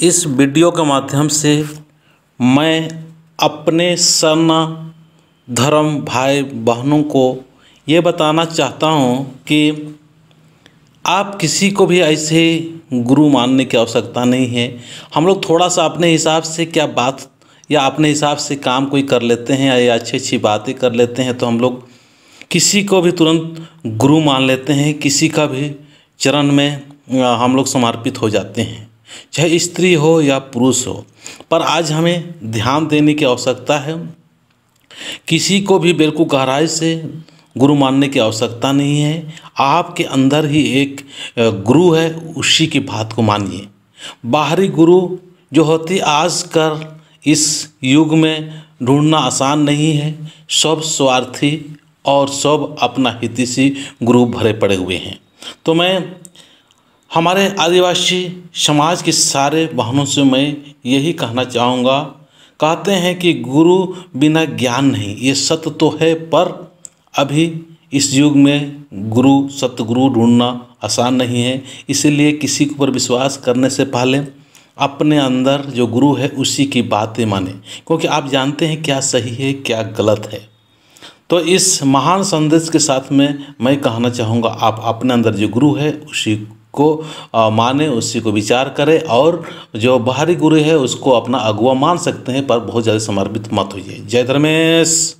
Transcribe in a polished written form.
इस video के माध्यम से मैं अपने सना धर्म भाई बहनों को ये बताना चाहता हूँ कि आप किसी को भी ऐसे गुरु मानने की आवश्यकता नहीं है। हम लोग थोड़ा सा अपने हिसाब से क्या बात या अपने हिसाब से काम कोई कर लेते हैं या अच्छी अच्छी बातें कर लेते हैं तो हम लोग किसी को भी तुरंत गुरु मान लेते हैं, किसी का भी चरण में हम लोग समर्पित हो जाते हैं, चाहे स्त्री हो या पुरुष हो। पर आज हमें ध्यान देने की आवश्यकता है। किसी को भी बिल्कुल गहराई से गुरु मानने की आवश्यकता नहीं है। आपके अंदर ही एक गुरु है, उसी की बात को मानिए। बाहरी गुरु जो होती आजकल इस युग में ढूंढना आसान नहीं है। सब स्वार्थी और सब अपना हितैषी गुरु भरे पड़े हुए हैं। तो मैं हमारे आदिवासी समाज के सारे बहनों से मैं यही कहना चाहूँगा। कहते हैं कि गुरु बिना ज्ञान नहीं, ये सत्य तो है, पर अभी इस युग में गुरु सतगुरु ढूंढना आसान नहीं है। इसीलिए किसी के ऊपर विश्वास करने से पहले अपने अंदर जो गुरु है उसी की बातें माने, क्योंकि आप जानते हैं क्या सही है क्या गलत है। तो इस महान संदेश के साथ में मैं कहना चाहूँगा, आप अपने अंदर जो गुरु है उसी को माने, उसी को विचार करें, और जो बाहरी गुरु है उसको अपना अगुआ मान सकते हैं, पर बहुत ज़्यादा समर्पित मत होइए। जय धर्मेश।